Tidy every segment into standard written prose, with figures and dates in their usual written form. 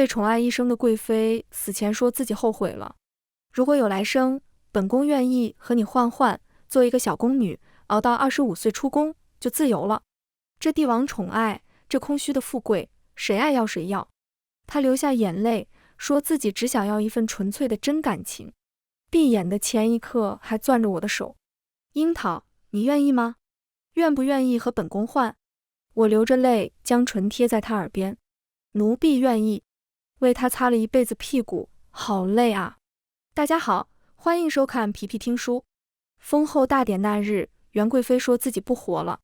被宠爱一生的贵妃死前说自己后悔了，如果有来生，本宫愿意和你换，做一个小宫女，熬到25岁出宫就自由了。这帝王宠爱，这空虚的富贵，谁爱要谁要。她流下眼泪，说自己只想要一份纯粹的真感情。闭眼的前一刻还攥着我的手。樱桃，你愿意吗？愿不愿意和本宫换？我流着泪将唇贴在她耳边。奴婢愿意。为她擦了一辈子屁股，好累啊。大家好，欢迎收看皮皮听书。封后大典那日，袁贵妃说自己不活了。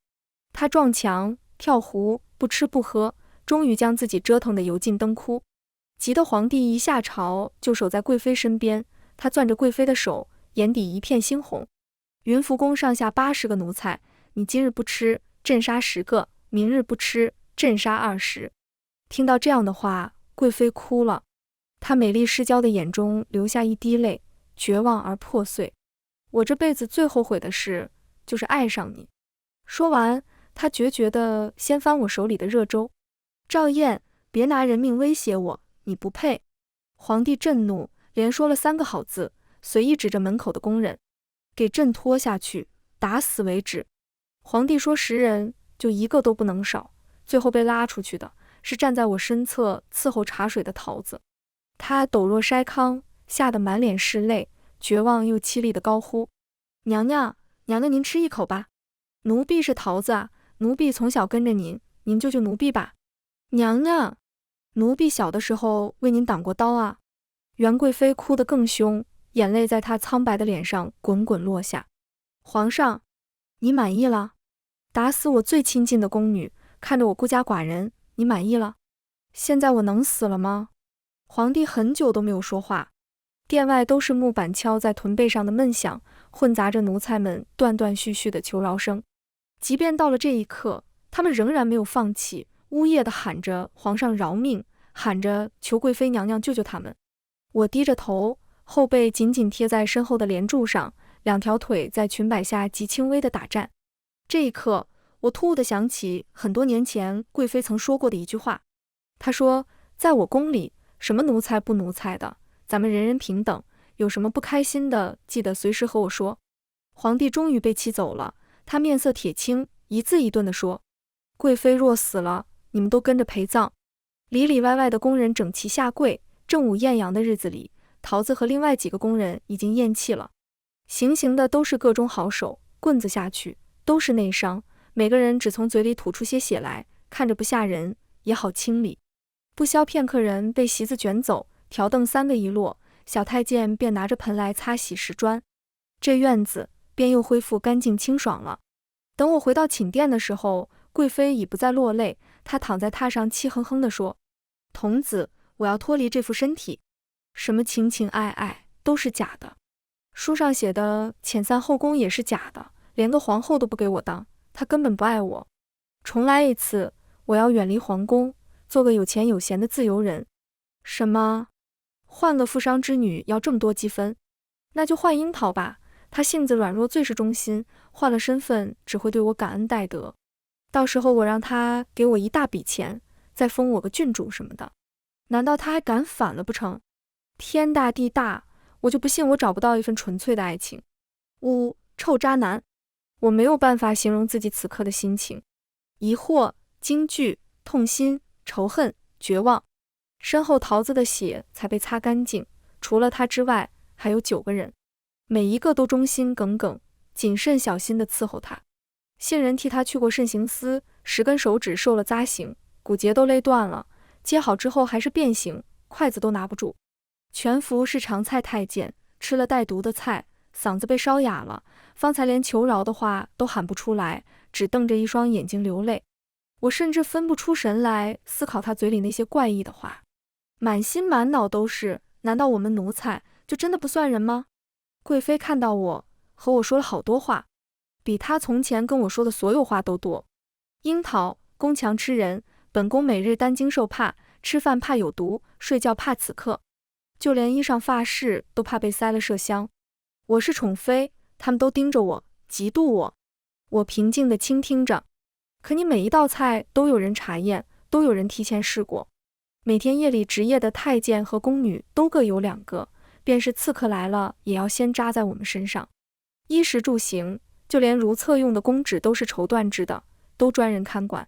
她撞墙、跳湖，不吃不喝，终于将自己折腾得油尽灯枯。急得皇帝一下朝就守在贵妃身边，他攥着贵妃的手，眼底一片猩红。云福宫上下80个奴才，你今日不吃，朕杀10个；明日不吃，朕杀20。听到这样的话，贵妃哭了，她美丽失焦的眼中流下一滴泪，绝望而破碎。我这辈子最后悔的事，就是爱上你。说完，她决绝地掀翻我手里的热粥。赵燕，别拿人命威胁我，你不配。皇帝震怒，连说了3个好字，随意指着门口的工人，给朕拖下去，打死为止。皇帝说10人，就1个都不能少。最后被拉出去的是站在我身侧伺候茶水的桃子。他抖若筛糠，吓得满脸是泪，绝望又凄厉地高呼：娘娘，娘娘您吃一口吧。奴婢是桃子啊，奴婢从小跟着您，您救救奴婢吧。娘娘，奴婢小的时候为您挡过刀啊。袁贵妃哭得更凶，眼泪在她苍白的脸上滚滚落下。皇上，你满意了？打死我最亲近的宫女，看着我孤家寡人，你满意了？现在我能死了吗？皇帝很久都没有说话。殿外都是木板敲在臀背上的闷响，混杂着奴才们断断续续的求饶声。即便到了这一刻，他们仍然没有放弃，呜咽地喊着皇上饶命，喊着求贵妃娘娘救救他们。我低着头，后背紧紧贴在身后的帘柱上，2条腿在裙摆下极轻微的打颤。这一刻，我突兀地想起很多年前贵妃曾说过的一句话。她说，在我宫里，什么奴才不奴才的，咱们人人平等，有什么不开心的，记得随时和我说。皇帝终于被气走了，他面色铁青，一字一顿地说，贵妃若死了，你们都跟着陪葬。里里外外的工人整齐下跪。正午艳阳的日子里，桃子和另外几个工人已经咽气了。行刑的都是各中好手，棍子下去都是内伤，每个人只从嘴里吐出些血来，看着不吓人，也好清理。不消片刻，人被席子卷走，条凳3个一落，小太监便拿着盆来擦洗石砖，这院子便又恢复干净清爽了。等我回到寝殿的时候，贵妃已不再落泪，她躺在榻上气哼哼地说，童子，我要脱离这副身体，什么情情爱爱都是假的，书上写的遣散后宫也是假的，连个皇后都不给我当，她根本不爱我。重来一次，我要远离皇宫，做个有钱有闲的自由人。什么？换个富商之女要这么多积分？那就换樱桃吧，她性子软弱，最是忠心，换了身份只会对我感恩戴德。到时候我让她给我一大笔钱，再封我个郡主什么的。难道他还敢反了不成？天大地大，我就不信我找不到一份纯粹的爱情。臭渣男！我没有办法形容自己此刻的心情，疑惑、惊惧、痛心、仇恨、绝望。身后桃子的血才被擦干净，除了他之外，还有9个人，每一个都忠心耿耿，谨慎小心地伺候他。信人替他去过慎刑司，10根手指受了扎刑，骨节都勒断了。接好之后还是变形，筷子都拿不住。全福是常菜太监，吃了带毒的菜，嗓子被烧哑了，方才连求饶的话都喊不出来，只瞪着一双眼睛流泪。我甚至分不出神来思考他嘴里那些怪异的话，满心满脑都是，难道我们奴才就真的不算人吗？贵妃看到我，和我说了好多话，比她从前跟我说的所有话都多。樱桃，宫墙吃人，本宫每日担惊受怕，吃饭怕有毒，睡觉怕此刻，就连衣裳发饰都怕被塞了麝香。我是宠妃，他们都盯着我，嫉妒我。我平静地倾听着，可你每一道菜都有人查验，都有人提前试过。每天夜里值夜的太监和宫女都各有2个，便是刺客来了也要先扎在我们身上。衣食住行，就连如厕用的公纸都是绸缎制的，都专人看管。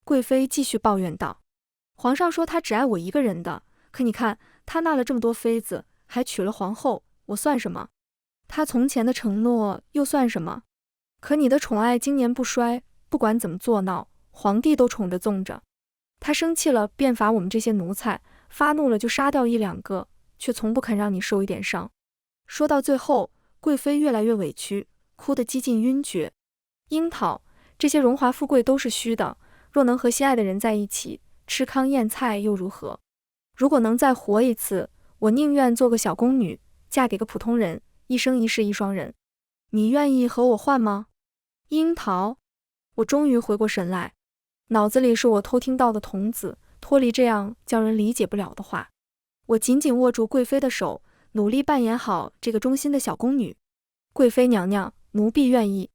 贵妃继续抱怨道：皇上说他只爱我一个人的，可你看他纳了这么多妃子，还娶了皇后，我算什么？他从前的承诺又算什么？可你的宠爱经年不衰，不管怎么作闹，皇帝都宠着纵着。他生气了便罚我们这些奴才，发怒了就杀掉1-2个，却从不肯让你受一点伤。说到最后，贵妃越来越委屈，哭得几近晕厥。樱桃，这些荣华富贵都是虚的，若能和心爱的人在一起，吃糠咽菜又如何？如果能再活一次，我宁愿做个小宫女，嫁给个普通人，一生一世一双人。你愿意和我换吗？樱桃，我终于回过神来，脑子里是我偷听到的童子，脱离这样叫人理解不了的话。我紧紧握住贵妃的手，努力扮演好这个忠心的小宫女。贵妃娘娘，奴婢愿意。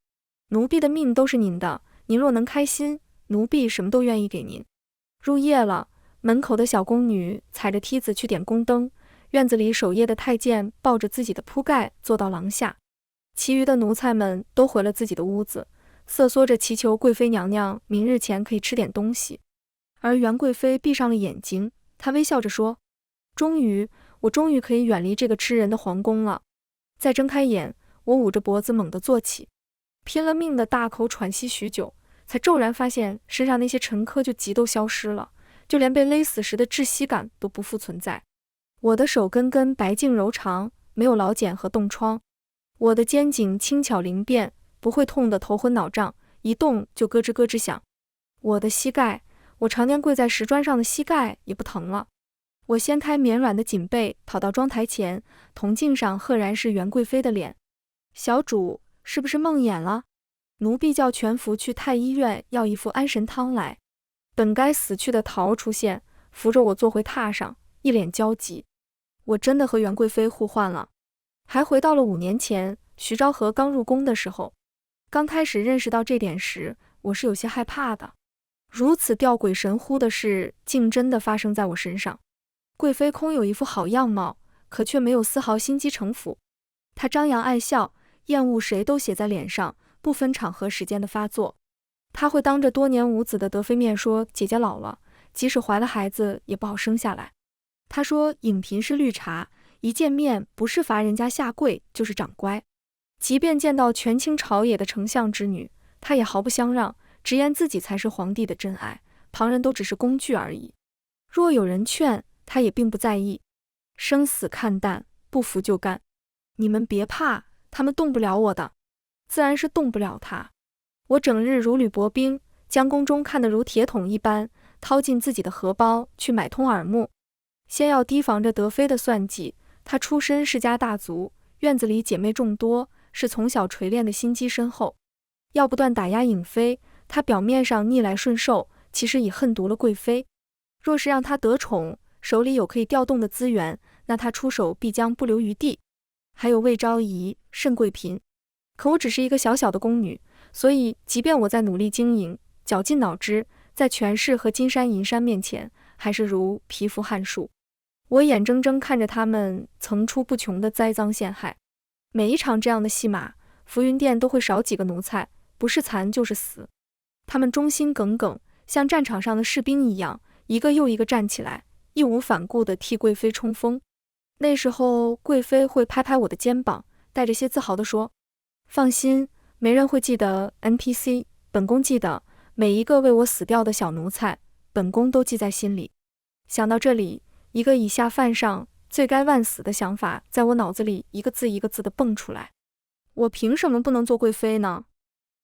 奴婢的命都是您的，您若能开心，奴婢什么都愿意给您。入夜了，门口的小宫女踩着梯子去点宫灯，院子里守夜的太监抱着自己的铺盖坐到廊下，其余的奴才们都回了自己的屋子，瑟缩着祈求贵妃娘娘明日前可以吃点东西。而元贵妃闭上了眼睛，她微笑着说：我终于可以远离这个吃人的皇宫了。再睁开眼，我捂着脖子猛地坐起，拼了命的大口喘息许久，才骤然发现身上那些沉疴就急都消失了，就连被勒死时的窒息感都不复存在。我的手根根白净柔长，没有老茧和冻疮。我的肩颈轻巧灵便，不会痛得头昏脑胀，一动就咯吱咯吱响。我的膝盖，我常年跪在石砖上的膝盖也不疼了。我掀开绵软的锦被，跑到妆台前，铜镜上赫然是元贵妃的脸。小主，是不是梦魇了？奴婢叫全福去太医院要一副安神汤来。本该死去的桃出现，扶着我坐回榻上，一脸焦急。我真的和元贵妃互换了，还回到了5年前徐昭和刚入宫的时候。刚开始认识到这点时，我是有些害怕的。如此吊诡神乎的事，竟真的发生在我身上。贵妃空有一副好样貌，可却没有丝毫心机城府。她张扬爱笑，厌恶谁都写在脸上，不分场合时间的发作。她会当着多年无子的德妃面说姐姐老了，即使怀了孩子也不好生下来。她说影嫔是绿茶，一见面不是罚人家下跪就是长乖。即便见到权倾朝野的丞相之女，她也毫不相让，直言自己才是皇帝的真爱，旁人都只是工具而已。若有人劝，她也并不在意。生死看淡，不服就干。你们别怕，他们动不了我的。自然是动不了他。我整日如履薄冰，将宫中看得如铁桶一般，掏进自己的荷包去买通耳目。先要提防着德妃的算计，她出身世家大族，院子里姐妹众多，是从小锤炼的心机深厚。要不断打压颖妃，她表面上逆来顺受，其实已恨毒了贵妃。若是让她得宠，手里有可以调动的资源，那她出手必将不留余地。还有魏昭仪、盛贵嫔，可我只是一个小小的宫女，所以即便我在努力经营，绞尽脑汁，在权势和金山银山面前，还是如蚍蜉撼树。我眼睁睁看着他们层出不穷的栽赃陷害。每一场这样的戏码，浮云殿都会少几个奴才，不是残就是死。他们忠心耿耿，像战场上的士兵一样，一个又一个站起来，义无反顾地替贵妃冲锋。那时候贵妃会拍拍我的肩膀，带着些自豪地说：放心，没人会记得 NPC， 本宫记得每一个为我死掉的小奴才，本宫都记在心里。想到这里，一个以下犯上，罪该万死的想法在我脑子里一个字一个字地蹦出来。我凭什么不能做贵妃呢？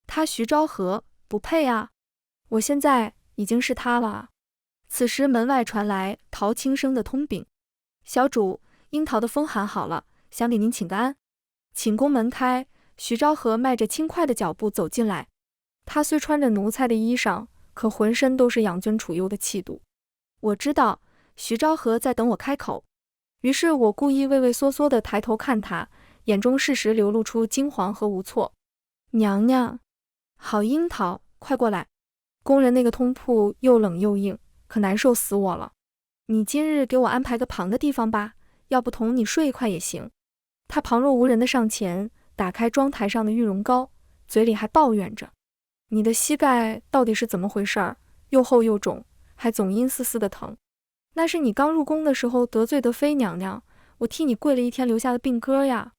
她徐昭和不配啊！我现在已经是她了啊！此时门外传来陶轻声的通禀：小主，樱桃的风寒好了，想给您请个安。寝宫门开，徐昭和迈着轻快的脚步走进来。他虽穿着奴才的衣裳，可浑身都是养尊处优的气度。我知道徐昭和在等我开口，于是我故意畏畏缩缩地抬头看他，眼中适时流露出惊惶和无措。娘娘，好樱桃，快过来。宫人那个通铺又冷又硬，可难受死我了。你今日给我安排个旁的地方吧，要不同你睡一块也行。他旁若无人地上前，打开妆台上的玉容膏，嘴里还抱怨着：你的膝盖到底是怎么回事儿？又厚又肿，还总阴丝丝的疼。那是你刚入宫的时候得罪德妃娘娘，我替你跪了一天留下的病歌呀。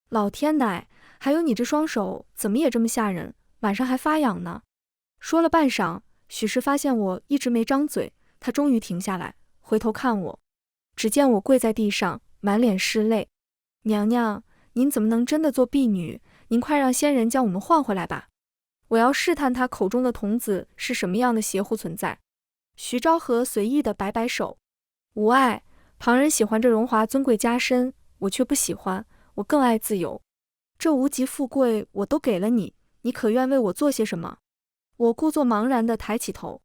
老天奶，还有你这双手怎么也这么吓人，晚上还发痒呢。说了半晌，许氏发现我一直没张嘴，她终于停下来，回头看我，只见我跪在地上，满脸是泪。娘娘，您怎么能真的做婢女？您快让仙人将我们换回来吧。我要试探他口中的童子是什么样的邪乎存在。徐昭和随意地摆摆手，无碍，旁人喜欢这荣华尊贵加身，我却不喜欢，我更爱自由。这无极富贵我都给了你，你可愿为我做些什么？我故作茫然地抬起头，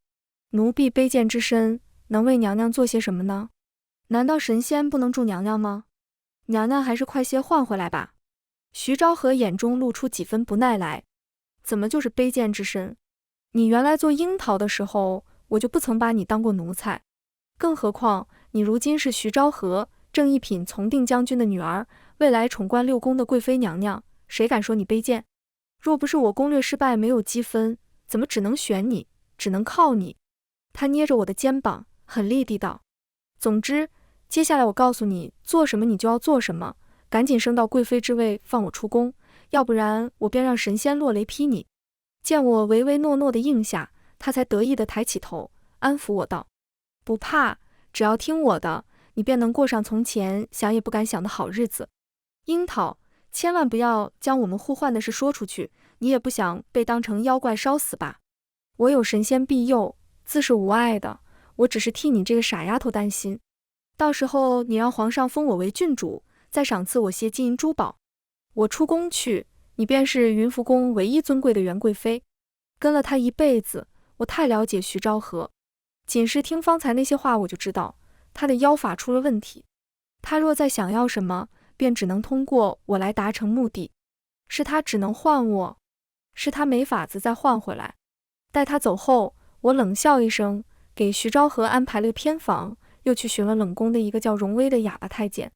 奴婢卑贱之身，能为娘娘做些什么呢？难道神仙不能助娘娘吗？娘娘还是快些换回来吧。徐昭和眼中露出几分不耐来，怎么就是卑贱之身？你原来做樱桃的时候，我就不曾把你当过奴才，更何况你如今是徐昭和，正一品从定将军的女儿，未来宠冠六宫的贵妃娘娘，谁敢说你卑贱？若不是我攻略失败没有积分，怎么只能选你，只能靠你？他捏着我的肩膀，很厉地道：总之，接下来我告诉你，做什么你就要做什么，赶紧升到贵妃之位，放我出宫，要不然我便让神仙落雷劈你。见我唯唯诺诺地应下，他才得意地抬起头，安抚我道：不怕，只要听我的，你便能过上从前想也不敢想的好日子。樱桃，千万不要将我们互换的事说出去，你也不想被当成妖怪烧死吧？我有神仙庇佑，自是无碍的，我只是替你这个傻丫头担心。到时候你让皇上封我为郡主，再赏赐我些金银珠宝，我出宫去，你便是云福宫唯一尊贵的元贵妃。跟了他一辈子，我太了解徐昭和，仅是听方才那些话，我就知道他的妖法出了问题。他若再想要什么，便只能通过我来达成目的。是他只能换我，是他没法子再换回来。待他走后，我冷笑一声，给徐昭和安排了个偏房，又去询问冷宫的一个叫荣威的哑巴太监，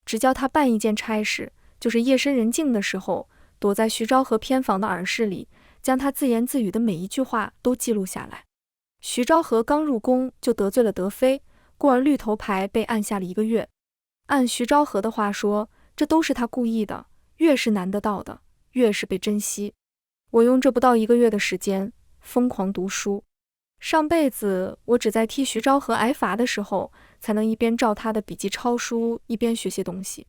只叫他办一件差事，就是夜深人静的时候，躲在徐昭和偏房的耳室里，将他自言自语的每一句话都记录下来。徐昭和刚入宫就得罪了德妃，故而绿头牌被按下了1个月。按徐昭和的话说，这都是他故意的，越是难得到的，越是被珍惜。我用这不到1个月的时间疯狂读书，上辈子我只在替徐昭和挨罚的时候，才能一边照他的笔记抄书，一边学些东西。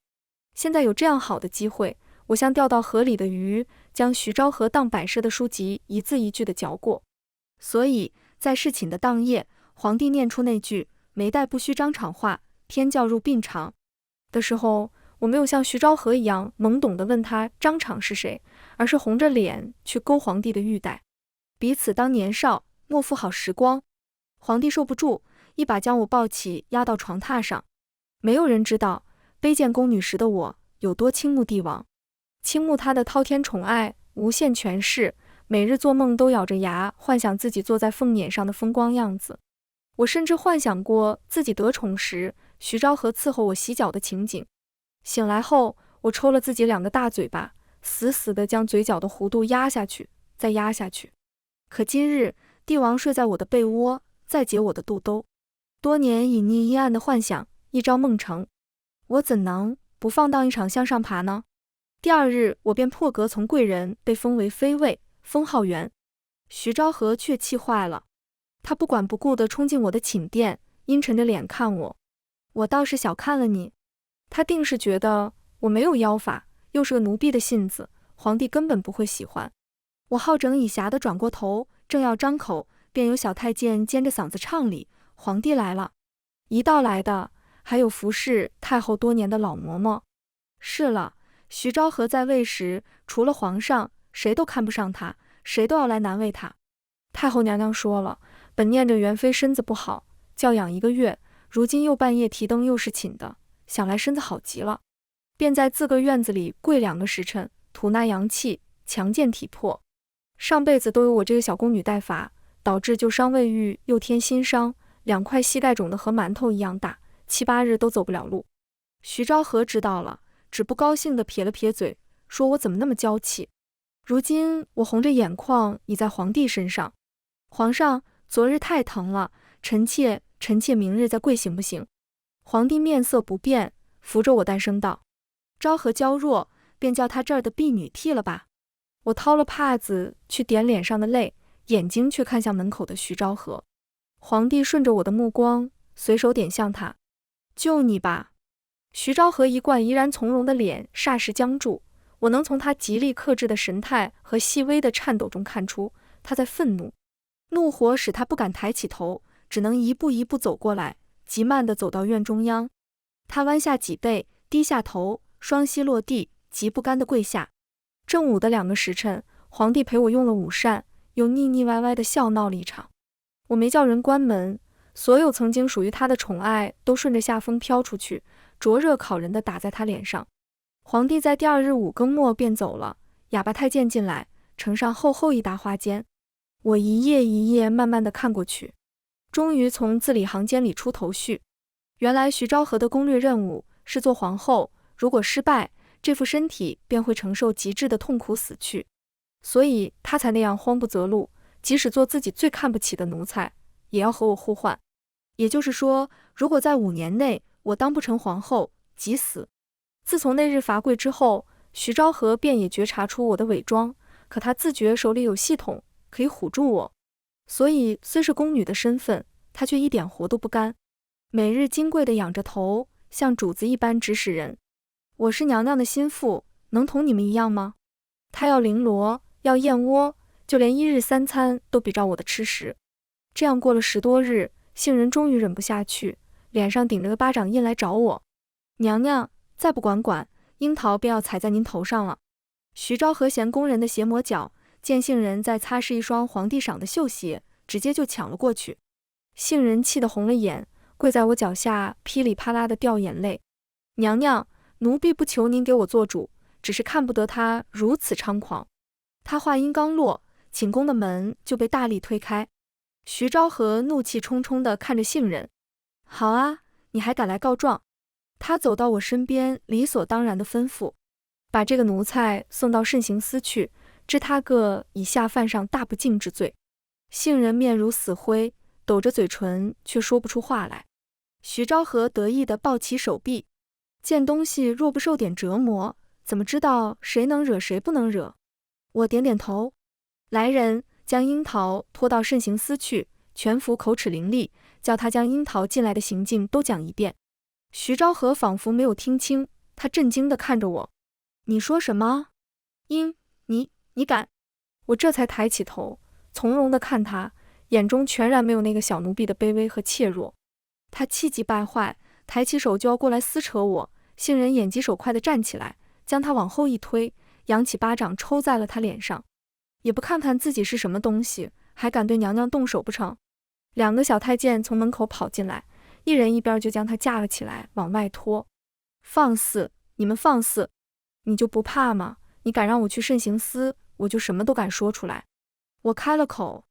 现在有这样好的机会，我像掉到河里的鱼，将徐昭和当摆设的书籍一字一句地嚼过。所以在侍寝的当夜，皇帝念出那句没带不须当场话，天教入病场的时候，我没有像徐昭和一样懵懂地问他张敞是谁，而是红着脸去勾皇帝的玉带。彼此当年少，莫负好时光。皇帝受不住，一把将我抱起，压到床榻上。没有人知道卑贱宫女时的我有多倾慕帝王，倾慕他的滔天宠爱，无限权势，每日做梦都咬着牙幻想自己坐在凤辇上的风光样子。我甚至幻想过自己得宠时，徐昭和伺候我洗脚的情景。醒来后，我抽了自己2个大嘴巴，死死地将嘴角的弧度压下去，再压下去。可今日帝王睡在我的被窝，再解我的肚兜，多年隐匿阴暗的幻想一朝梦成，我怎能不放荡一场向上爬呢？第2日，我便破格从贵人被封为妃尉，封号元。徐昭和却气坏了，他不管不顾地冲进我的寝殿，阴沉着脸看我。我倒是小看了你，他定是觉得我没有妖法，又是个奴婢的性子，皇帝根本不会喜欢。我好整以暇地转过头，正要张口，便有小太监尖着嗓子唱礼：皇帝来了。一道来的还有服侍太后多年的老嬷嬷。是了，徐昭和在位时，除了皇上，谁都看不上他，谁都要来难为他。太后娘娘说了，本念着元妃身子不好，教养1个月，如今又半夜提灯又是寝的，想来身子好极了，便在自个院子里跪2个时辰，吐纳阳气，强健体魄。上辈子都有我这个小宫女带法，导致旧伤未愈，又添新伤， 2块膝盖肿得和馒头一样大，7、8日都走不了路。徐昭和知道了，只不高兴地撇了撇嘴，说我怎么那么娇气。如今我红着眼眶倚在皇帝身上，皇上，昨日太疼了，臣妾明日再跪行不行？皇帝面色不变，扶着我诞声道：昭和娇弱，便叫他这儿的婢女替了吧。我掏了帕子去点脸上的泪，眼睛却看向门口的徐昭和。皇帝顺着我的目光，随手点向他：就你吧。徐昭和一贯怡然从容的脸霎时僵住，我能从他极力克制的神态和细微的颤抖中看出他在愤怒，怒火使他不敢抬起头，只能一步一步走过来，极慢地走到院中央。他弯下脊背，低下头，双膝落地，极不甘地跪下。正午的2个时辰，皇帝陪我用了午膳，又腻腻歪歪地笑闹了一场。我没叫人关门，所有曾经属于他的宠爱都顺着夏风飘出去，灼热烤人地打在他脸上。皇帝在第2日5更末便走了，哑巴太监进来，呈上厚厚一沓花笺。我一页一页慢慢地看过去，终于从字里行间里出头绪。原来徐昭和的攻略任务是做皇后，如果失败，这副身体便会承受极致的痛苦死去，所以他才那样慌不择路，即使做自己最看不起的奴才，也要和我互换。也就是说，如果在5年内我当不成皇后，即死。自从那日罚跪之后，徐昭和便也觉察出我的伪装，可他自觉手里有系统可以唬住我，所以虽是宫女的身份，他却一点活都不干，每日金贵地仰着头，像主子一般指使人。我是娘娘的心腹，能同你们一样吗？他要绫罗，要燕窝，就连1日3餐都比照我的吃食。这样过了10多日，杏仁终于忍不下去，脸上顶着个巴掌印来找我：娘娘，再不管，樱桃便要踩在您头上了。徐昭和嫌工人的鞋磨脚，见杏仁在擦拭一双皇帝赏的绣鞋，直接就抢了过去。杏仁气得红了眼，跪在我脚下噼里啪啦地掉眼泪：娘娘，奴婢不求您给我做主，只是看不得他如此猖狂。他话音刚落，寝宫的门就被大力推开。徐昭和怒气冲冲地看着杏仁：好啊，你还敢来告状？他走到我身边，理所当然地吩咐：把这个奴才送到慎刑司去，治他个以下犯上大不敬之罪。杏仁面如死灰，抖着嘴唇，却说不出话来。徐昭和得意地抱起手臂：见东西若不受点折磨，怎么知道谁能惹谁不能惹？我点点头。来人，将樱桃拖到慎刑司去，全府口齿伶俐，叫他将樱桃进来的行径都讲一遍。徐昭和仿佛没有听清，他震惊地看着我：你说什么？你敢？我这才抬起头，从容地看他，眼中全然没有那个小奴婢的卑微和怯弱。他气急败坏，抬起手就要过来撕扯我，杏仁眼疾手快地站起来，将他往后一推，扬起巴掌抽在了他脸上。也不看看自己是什么东西，还敢对娘娘动手不成？2个小太监从门口跑进来，一人一边就将他架了起来，往外拖。放肆！你们放肆！你就不怕吗？你敢让我去慎刑司，我就什么都敢说出来。我开了口：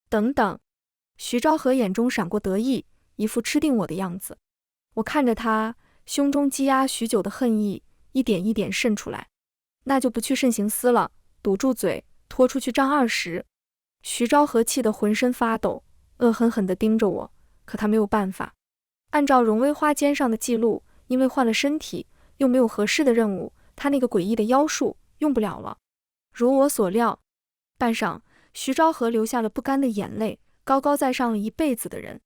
等等。徐昭和眼中闪过得意，一副吃定我的样子。我看着他，胸中积压许久的恨意一点一点渗出来。那就不去慎刑司了，堵住嘴，拖出去杖20。徐昭和气得浑身发抖，恶狠狠地盯着我，可他没有办法。按照荣威花笺上的记录，因为换了身体，又没有合适的任务，他那个诡异的妖术用不了了。如我所料，半晌，徐昭和流下了不甘的眼泪，高高在上了一辈子的人，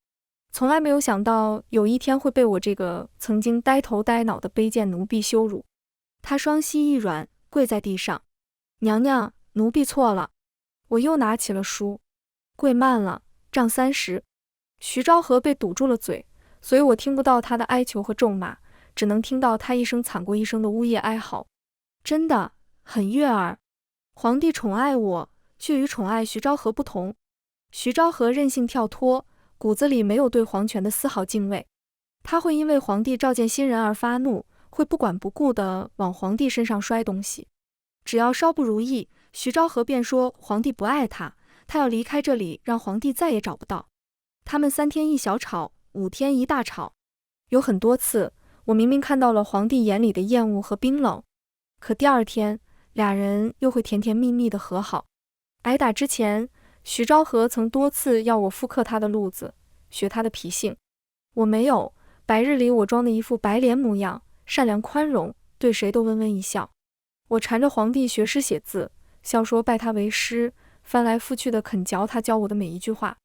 从来没有想到有一天会被我这个曾经呆头呆脑的卑贱奴婢羞辱。他双膝一软，跪在地上：娘娘，奴婢错了。我又拿起了书：跪慢了，杖30。徐昭和被堵住了嘴，所以我听不到他的哀求和咒骂，只能听到他一声惨过一声的呜咽哀嚎。真的很悦耳。皇帝宠爱我，却与宠爱徐昭和不同。徐昭和任性跳脱，骨子里没有对皇权的丝毫敬畏。他会因为皇帝召见新人而发怒，会不管不顾地往皇帝身上摔东西。只要稍不如意，徐昭和便说皇帝不爱他，他要离开这里，让皇帝再也找不到。他们3天一小吵，5天一大吵。有很多次，我明明看到了皇帝眼里的厌恶和冰冷，可第2天，俩人又会甜甜蜜蜜的和好。挨打之前，徐昭和曾多次要我复刻他的路子，学他的脾性。我没有，白日里我装的一副白脸模样，善良宽容，对谁都温温一笑。我缠着皇帝学诗写字，笑说拜他为师，翻来覆去的肯嚼他教我的每一句话。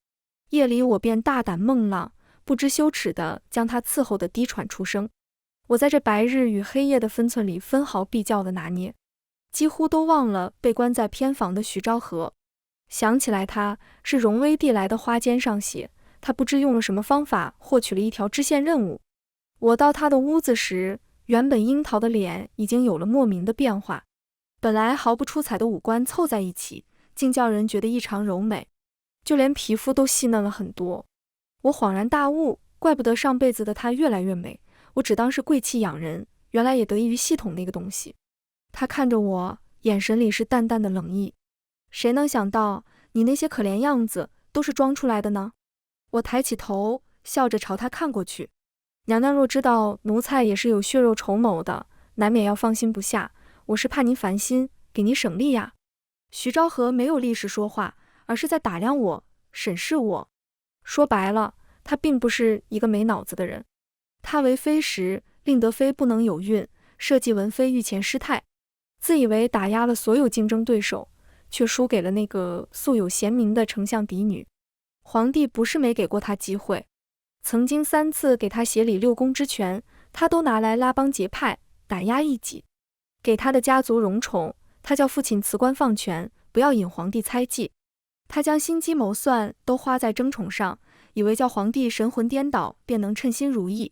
夜里我便大胆梦浪，不知羞耻地将他伺候得低喘出声。我在这白日与黑夜的分寸里分毫必较地拿捏，几乎都忘了被关在偏房的徐昭和。想起来他是荣威递来的花笺上写，他不知用了什么方法获取了一条支线任务。我到他的屋子时，原本樱桃的脸已经有了莫名的变化，本来毫不出彩的五官凑在一起，竟叫人觉得异常柔美，就连皮肤都细嫩了很多。我恍然大悟，怪不得上辈子的她越来越美，我只当是贵气养人，原来也得益于系统那个东西。她看着我，眼神里是淡淡的冷意。谁能想到你那些可怜样子都是装出来的呢？我抬起头，笑着朝她看过去。娘娘若知道奴才也是有血肉筹谋的，难免要放心不下，我是怕您烦心，给您省力呀。徐昭和没有立时说话，而是在打量我，审视我。说白了，他并不是一个没脑子的人。他为妃时，令德妃不能有孕，设计文妃御前失态，自以为打压了所有竞争对手，却输给了那个素有贤名的丞相嫡女。皇帝不是没给过他机会，曾经3次给他协理6宫之权，他都拿来拉帮结派，打压异己。给他的家族荣宠，他叫父亲辞官放权，不要引皇帝猜忌。他将心机谋算都花在争宠上，以为叫皇帝神魂颠倒便能称心如意。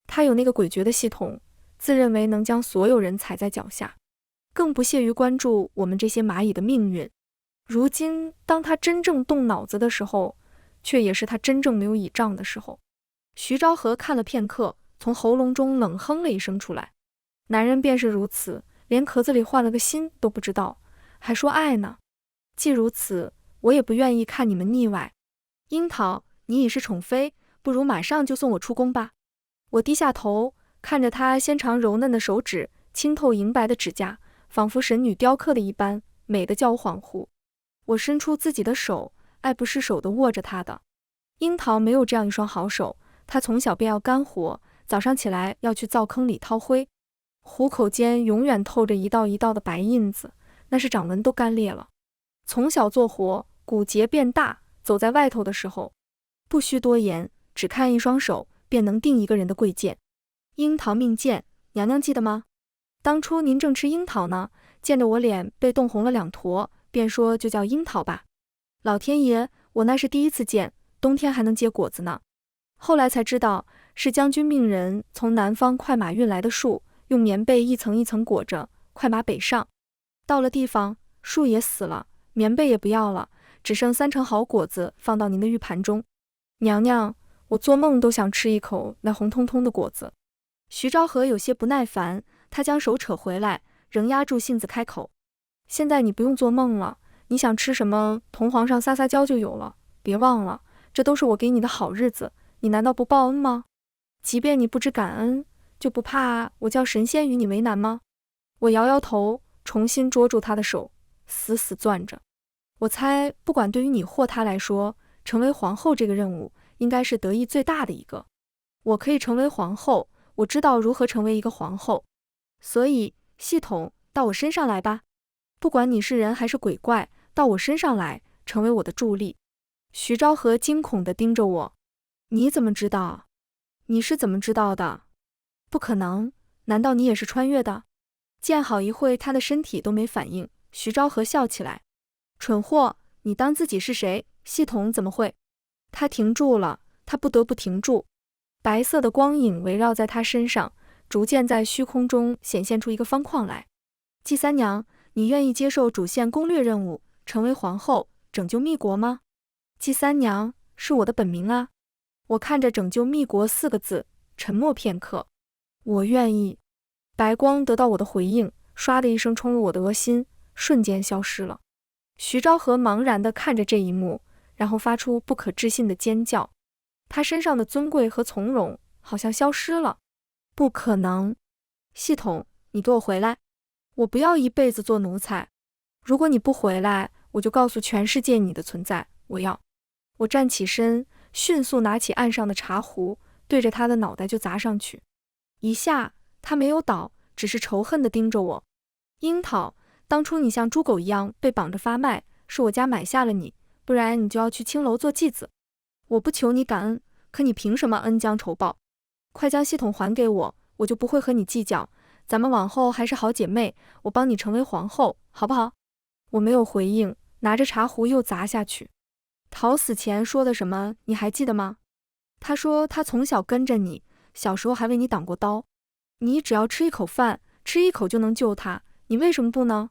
他有那个诡谲的系统，自认为能将所有人踩在脚下，更不屑于关注我们这些蚂蚁的命运。如今当他真正动脑子的时候，却也是他真正没有倚仗的时候。徐昭和看了片刻，从喉咙中冷哼了一声出来。男人便是如此，连壳子里换了个心都不知道，还说爱呢。既如此，我也不愿意看你们腻歪。樱桃，你已是宠妃，不如马上就送我出宫吧。我低下头，看着她纤长柔嫩的手指，清透银白的指甲，仿佛神女雕刻的一般，美得叫我恍惚。我伸出自己的手，爱不释手地握着她的。樱桃没有这样一双好手，她从小便要干活，早上起来要去灶坑里掏灰，虎口间永远透着一道一道的白印子，那是掌纹都干裂了。从小做活，骨节变大，走在外头的时候，不需多言，只看一双手便能定一个人的贵贱。樱桃命贱，娘娘记得吗？当初您正吃樱桃呢，见着我脸被冻红了2坨，便说就叫樱桃吧。老天爷，我那是第一次见，冬天还能结果子呢。后来才知道，是将军命人从南方快马运来的树，用棉被一层一层裹着，快马北上。到了地方，树也死了，棉被也不要了，只剩3成好果子放到您的玉盘中。娘娘，我做梦都想吃一口那红彤彤的果子。徐昭和有些不耐烦，他将手扯回来，仍压住性子开口。现在你不用做梦了，你想吃什么，同皇上撒撒娇就有了。别忘了，这都是我给你的好日子，你难道不报恩吗？即便你不知感恩，就不怕我叫神仙与你为难吗？我摇摇头，重新捉住他的手，死死攥着。我猜，不管对于你或他来说，成为皇后这个任务，应该是得益最大的一个。我可以成为皇后，我知道如何成为一个皇后，所以系统到我身上来吧。不管你是人还是鬼怪，到我身上来，成为我的助力。徐昭和惊恐地盯着我。你怎么知道？你是怎么知道的？不可能，难道你也是穿越的？见好一会他的身体都没反应，徐昭和笑起来。蠢货，你当自己是谁？系统怎么会？他停住了，他不得不停住。白色的光影围绕在他身上，逐渐在虚空中显现出一个方框来。季三娘，你愿意接受主线攻略任务，成为皇后，拯救密国吗？季三娘，是我的本名啊。我看着拯救密国4个字，沉默片刻。我愿意。白光得到我的回应，唰的一声冲入我的额心，瞬间消失了。徐昭和茫然地看着这一幕，然后发出不可置信的尖叫。他身上的尊贵和从容好像消失了。不可能！系统，你给我回来！我不要一辈子做奴才。如果你不回来，我就告诉全世界你的存在。我要！我站起身，迅速拿起岸上的茶壶，对着他的脑袋就砸上去。一下，他没有倒，只是仇恨地盯着我。樱桃，当初你像猪狗一样被绑着发卖，是我家买下了你，不然你就要去青楼做继子。我不求你感恩，可你凭什么恩将仇报？快将系统还给我，我就不会和你计较。咱们往后还是好姐妹，我帮你成为皇后，好不好？我没有回应，拿着茶壶又砸下去。陶死前说的什么，你还记得吗？他说他从小跟着你，小时候还为你挡过刀。你只要吃一口饭，吃一口就能救他，你为什么不呢？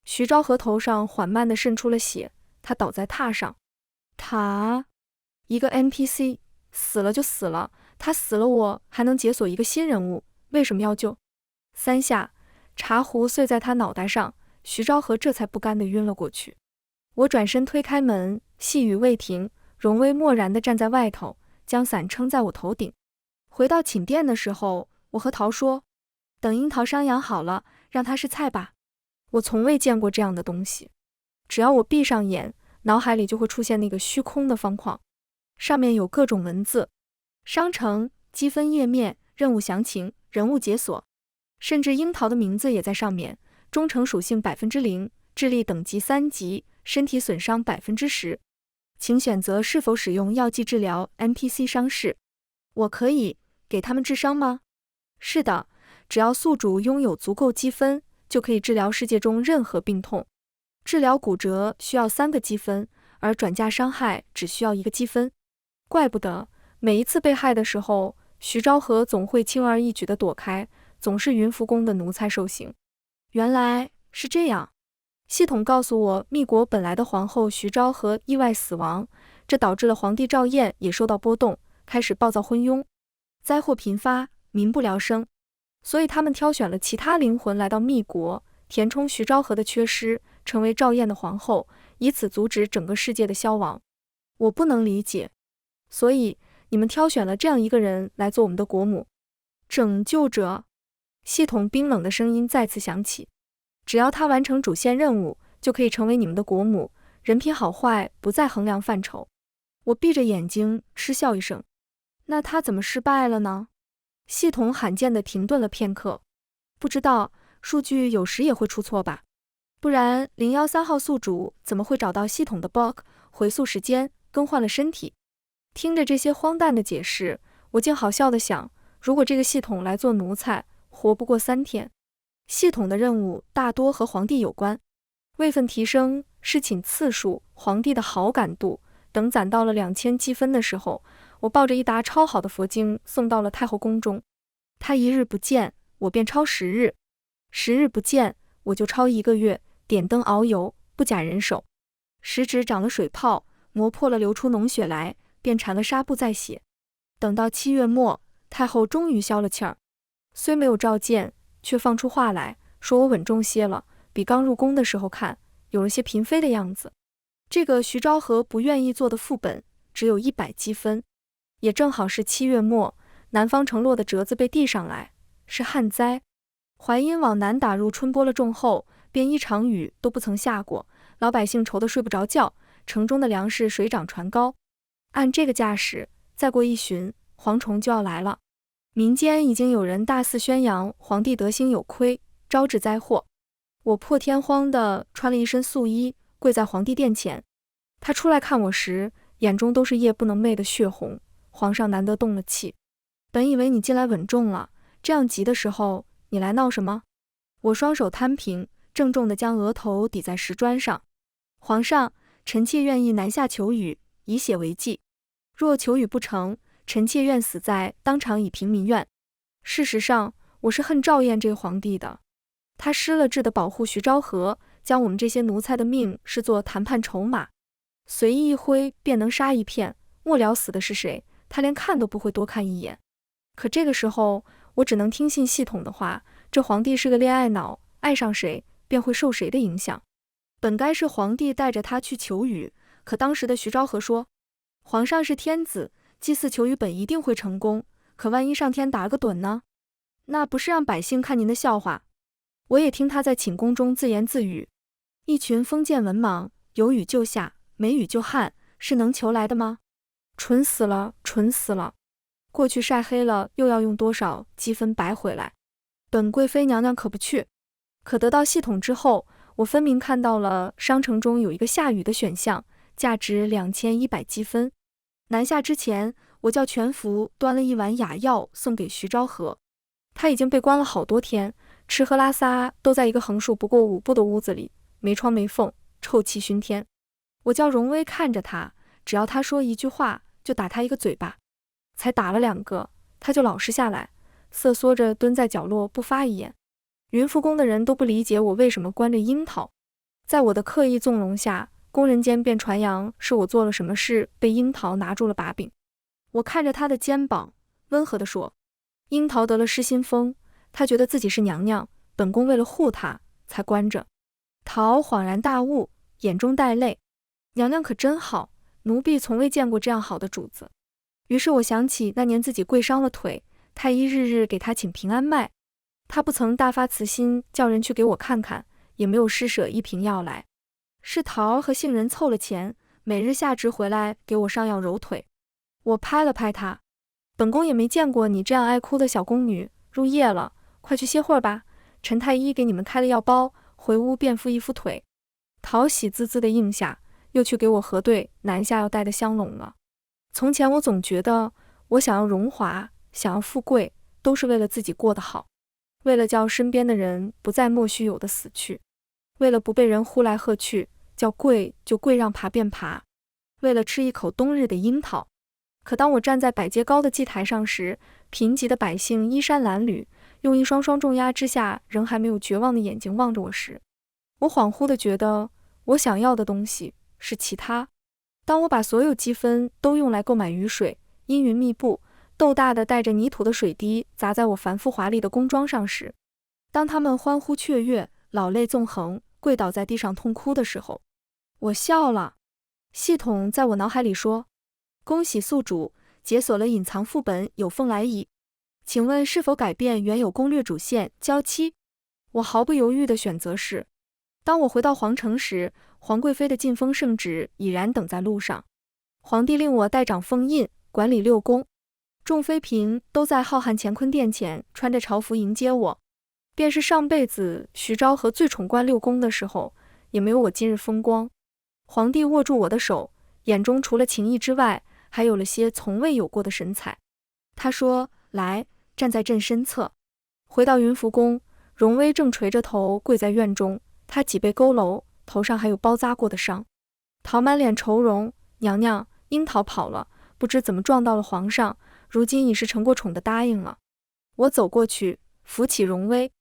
徐昭和头上缓慢地渗出了血，他倒在榻上。他，一个 NPC， 死了就死了，他死了我还能解锁一个新人物，为什么要救？3下，茶壶碎在他脑袋上，徐昭和这才不甘地晕了过去。我转身推开门，细雨未停，荣威漠然地站在外头，将伞撑在我头顶。回到寝殿的时候，我和桃说，等樱桃伤养好了，让她是菜吧。我从未见过这样的东西，只要我闭上眼，脑海里就会出现那个虚空的方框，上面有各种文字，商城、积分页面、任务详情、人物解锁，甚至樱桃的名字也在上面。忠诚属性0%，智力等级3级，身体损伤10%，请选择是否使用药剂治疗 NPC 伤势。我可以给他们治伤吗？是的，只要宿主拥有足够积分，就可以治疗世界中任何病痛。治疗骨折需要3个积分，而转嫁伤害只需要1个积分。怪不得每一次被害的时候，徐昭和总会轻而易举地躲开，总是云浮宫的奴才受刑。原来是这样。系统告诉我，密国本来的皇后徐昭和意外死亡，这导致了皇帝赵彦也受到波动，开始暴躁昏庸，灾祸频发，民不聊生。所以他们挑选了其他灵魂来到密国，填充徐昭和的缺失，成为赵彦的皇后，以此阻止整个世界的消亡。我不能理解，所以你们挑选了这样一个人来做我们的国母，拯救者。系统冰冷的声音再次响起，只要他完成主线任务，就可以成为你们的国母，人品好坏不再衡量范畴。我闭着眼睛嗤笑一声，那他怎么失败了呢？系统罕见地停顿了片刻，不知道，数据有时也会出错吧，不然013号宿主怎么会找到系统的 bug， 回溯时间，更换了身体？听着这些荒诞的解释，我竟好笑地想，如果这个系统来做奴才，活不过3天。系统的任务大多和皇帝有关，位分提升、侍寝次数、皇帝的好感度等攒到了2000积分的时候，我抱着一沓超好的佛经送到了太后宫中。他1日不见，我便超10日；10日不见，我就超1个月。点灯熬油，不假人手。食指长了水泡，磨破了流出脓血来，便缠了纱布在写。等到7月末，太后终于消了气儿，虽没有召见，却放出话来，说我稳重些了，比刚入宫的时候看，有了些嫔妃的样子。这个徐昭和不愿意做的副本只有100积分，也正好是7月末，南方城落的折子被递上来，是旱灾。淮阴往南打入春播了种后，便一场雨都不曾下过，老百姓愁得睡不着觉，城中的粮食水涨船高。按这个架势，再过1旬，蝗虫就要来了。民间已经有人大肆宣扬皇帝德行有亏，招致灾祸。我破天荒地穿了一身素衣，跪在皇帝殿前。他出来看我时，眼中都是夜不能寐的血红。皇上难得动了气，本以为你进来稳重了，这样急的时候，你来闹什么？我双手摊平，郑重地将额头抵在石砖上。皇上，臣妾愿意南下求雨，以血为祭。若求雨不成，臣妾愿死在当场以平民怨。事实上，我是恨赵彦这个皇帝的，他失了智地保护徐昭和，将我们这些奴才的命视作谈判筹码，随意一挥便能杀一片，末了死的是谁，他连看都不会多看一眼。可这个时候，我只能听信系统的话，这皇帝是个恋爱脑，爱上谁便会受谁的影响。本该是皇帝带着他去求雨，可当时的徐昭和说，皇上是天子，祭祀求雨本一定会成功，可万一上天打了个盹呢？那不是让百姓看您的笑话。我也听他在寝宫中自言自语，一群封建文盲，有雨就下，没雨就旱，是能求来的吗？蠢死了，蠢死了！过去晒黑了，又要用多少积分白回来？本贵妃娘娘可不去。可得到系统之后，我分明看到了商城中有一个下雨的选项，价值2100积分。南下之前，我叫全福端了一碗雅药送给徐昭和。他已经被关了好多天，吃喝拉撒都在一个横竖不过5步的屋子里，没窗没缝，臭气熏天。我叫荣威看着他，只要他说一句话，就打他一个嘴巴。才打了2个，他就老实下来，瑟缩着蹲在角落不发一言。云福宫的人都不理解我为什么关着樱桃，在我的刻意纵容下，工人间便传扬是我做了什么事被樱桃拿住了把柄。我看着他的肩膀，温和地说，樱桃得了失心疯，他觉得自己是娘娘，本宫为了护他才关着。桃恍然大悟，眼中带泪，娘娘可真好，奴婢从未见过这样好的主子。于是我想起那年自己跪伤了腿，太医日日给他请平安脉，他不曾大发慈心叫人去给我看看，也没有施舍一瓶药来，是桃儿和杏仁凑了钱，每日下职回来给我上药揉腿。我拍了拍他，本宫也没见过你这样爱哭的小宫女，入夜了，快去歇会儿吧，陈太医给你们开了药包，回屋便敷一敷腿。桃喜滋滋地应下，又去给我核对南下要带的香笼了。从前我总觉得我想要荣华，想要富贵，都是为了自己过得好，为了叫身边的人不再莫须有的死去，为了不被人呼来喝去，叫跪就跪，让爬便爬，为了吃一口冬日的樱桃。可当我站在百阶高的祭台上时，贫瘠的百姓衣衫褴褛，用一双双重压之下仍还没有绝望的眼睛望着我时，我恍惚地觉得我想要的东西是其他。当我把所有积分都用来购买雨水，阴云密布，豆大的带着泥土的水滴砸在我繁复华丽的宫装上时，当他们欢呼雀跃，老泪纵横，跪倒在地上痛哭的时候，我笑了。系统在我脑海里说，恭喜宿主解锁了隐藏副本，有凤来矣，请问是否改变原有攻略主线娇妻？我毫不犹豫的选择是。当我回到皇城时，皇贵妃的晋封圣旨已然等在路上。皇帝令我代掌封印，管理6宫，众妃嫔都在浩瀚乾坤殿前穿着朝服迎接我。便是上辈子徐昭和最宠冠6宫的时候，也没有我今日风光。皇帝握住我的手，眼中除了情意之外，还有了些从未有过的神采。他说，来，站在朕身侧。回到云福宫，荣威正垂着头跪在院中，他脊背佝偻，头上还有包扎过的伤。桃满脸愁容，娘娘，樱桃跑了，不知怎么撞到了皇上，如今已是承过宠的答应了。我走过去，扶起荣威，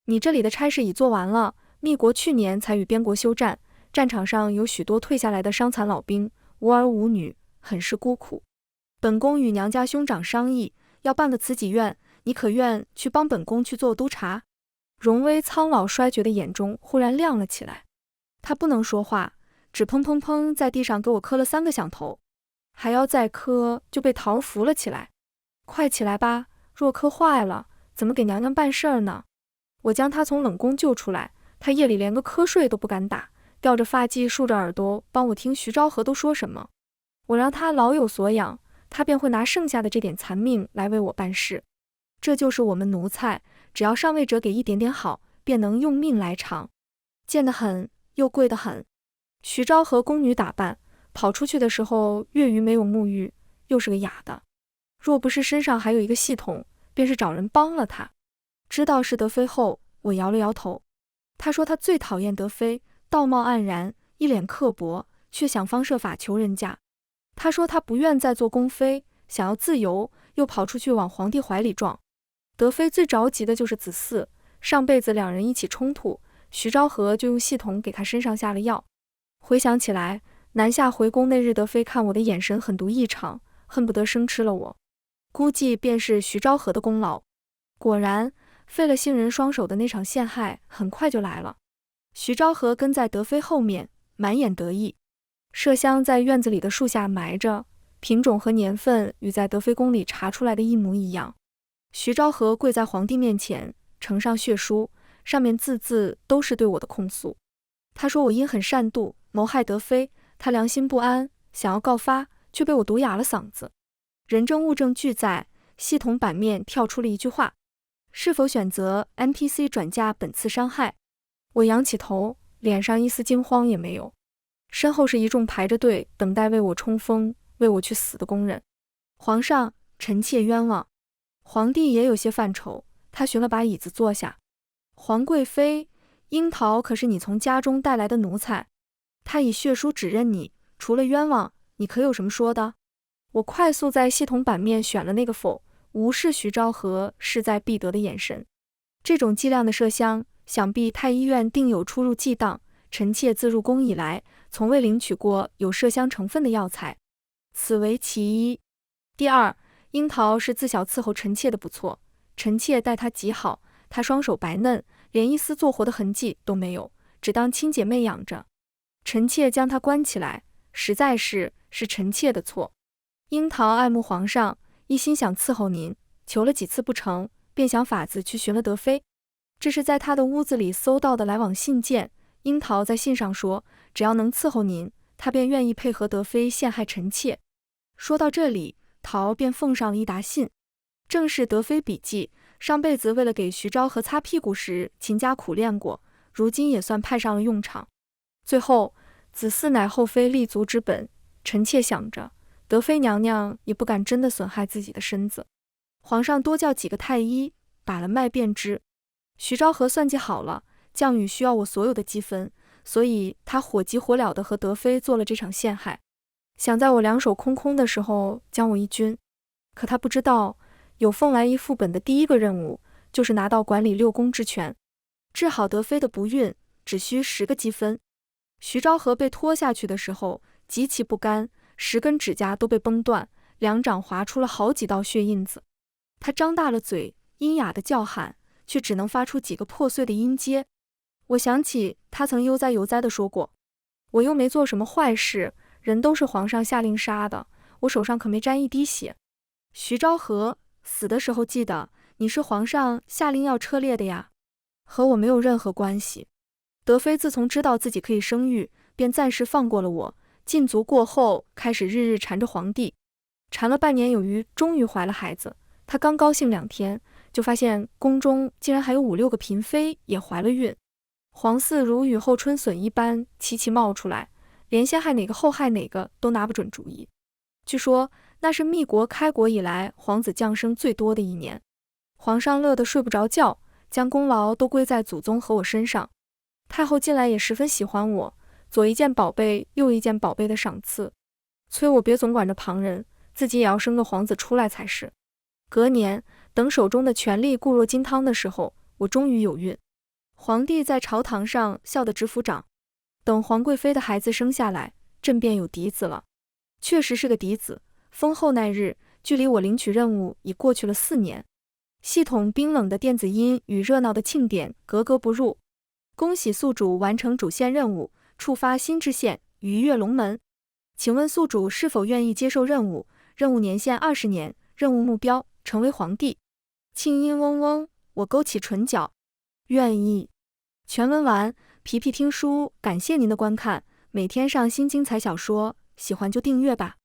你这里的差事已做完了，密国去年才与边国休战，战场上有许多退下来的伤残老兵，无儿无女，很是孤苦。本宫与娘家兄长商议，要办个慈济院，你可愿去帮本宫去做督察？荣威苍老衰绝的眼中忽然亮了起来，他不能说话，只砰砰砰在地上给我磕了3个响头，还要再磕就被桃扶了起来。快起来吧，若磕坏了，怎么给娘娘办事儿呢？我将他从冷宫救出来，他夜里连个瞌睡都不敢打，吊着发髻，竖着耳朵帮我听徐昭和都说什么。我让他老有所养，他便会拿剩下的这点残命来为我办事。这就是我们奴才，只要上位者给一点点好，便能用命来偿。贱得很，又贵得很。徐昭和宫女打扮，跑出去的时候月余没有沐浴，又是个哑的。若不是身上还有一个系统，便是找人帮了他。知道是德妃后，我摇了摇头。他说他最讨厌德妃，道貌岸然，一脸刻薄，却想方设法求人家。他说他不愿再做宫妃，想要自由，又跑出去往皇帝怀里撞。德妃最着急的就是子嗣，上辈子2人一起冲突，徐昭和就用系统给他身上下了药。回想起来，南下回宫那日，德妃看我的眼神狠毒异常，恨不得生吃了我。估计便是徐昭和的功劳。果然，废了杏仁双手的那场陷害很快就来了。徐昭和跟在德妃后面，满眼得意。麝香在院子里的树下埋着，品种和年份与在德妃宫里查出来的一模一样。徐昭和跪在皇帝面前，呈上血书，上面字字都是对我的控诉。他说我阴狠善妒，谋害德妃，他良心不安，想要告发，却被我毒哑了嗓子。人证物证俱在，系统版面跳出了一句话：是否选择 NPC 转嫁本次伤害？我仰起头，脸上一丝惊慌也没有。身后是一众排着队等待为我冲锋、为我去死的工人。皇上，臣妾冤枉。皇帝也有些犯愁，他寻了把椅子坐下。皇贵妃，樱桃可是你从家中带来的奴才，他以血书指认你，除了冤枉，你可有什么说的？我快速在系统版面选了那个否，无视徐昭和势在必得的眼神。这种剂量的麝香，想必太医院定有出入忌当，臣妾自入宫以来，从未领取过有麝香成分的药材，此为其一。第二，樱桃是自小伺候臣妾的不错，臣妾待她极好，她双手白嫩，连一丝做活的痕迹都没有，只当亲姐妹养着。臣妾将她关起来，实在是臣妾的错。樱桃爱慕皇上，一心想伺候您，求了几次不成，便想法子去寻了德妃。这是在他的屋子里搜到的来往信件。樱桃在信上说，只要能伺候您，他便愿意配合德妃陷害臣妾。说到这里，桃便奉上了一沓信，正是德妃笔记，上辈子为了给徐昭和擦屁股时勤加苦练过，如今也算派上了用场。最后，子嗣乃后妃立足之本，臣妾想着，德妃娘娘也不敢真的损害自己的身子。皇上多叫几个太医，把了脉便知。徐昭和算计好了，降雨需要我所有的积分，所以他火急火燎地和德妃做了这场陷害，想在我两手空空的时候将我一军。可他不知道，有凤来一副本的第一个任务，就是拿到管理6宫之权。治好德妃的不孕，只需10个积分。徐昭和被拖下去的时候，极其不甘，10根指甲都被崩断，2掌划出了好几道血印子。他张大了嘴，阴哑的叫喊，却只能发出几个破碎的音阶。我想起他曾悠哉悠哉地说过，我又没做什么坏事，人都是皇上下令杀的，我手上可没沾一滴血。徐昭和，死的时候记得，你是皇上下令要车裂的呀，和我没有任何关系。德妃自从知道自己可以生育，便暂时放过了我，禁足过后，开始日日缠着皇帝，缠了半年有余，终于怀了孩子。她刚高兴2天，就发现宫中竟然还有5、6个嫔妃也怀了孕。皇嗣如雨后春笋一般齐齐冒出来，连先害哪个后害哪个都拿不准主意。据说那是密国开国以来皇子降生最多的一年，皇上乐得睡不着觉，将功劳都归在祖宗和我身上。太后近来也十分喜欢我，左一件宝贝右一件宝贝的赏赐，催我别总管着旁人，自己也要生个皇子出来才是。隔年，等手中的权力固若金汤的时候，我终于有孕。皇帝在朝堂上笑得直抚掌。等皇贵妃的孩子生下来，朕便有嫡子了。确实是个嫡子。封后那日，距离我领取任务已过去了4年。系统冰冷的电子音与热闹的庆典格格不入。恭喜宿主完成主线任务，触发新支线，逾越龙门。请问宿主是否愿意接受任务？任务年限20年，任务目标成为皇帝。庆音嗡嗡，我勾起唇角，愿意。全文完，皮皮听书，感谢您的观看，每天上新精彩小说，喜欢就订阅吧。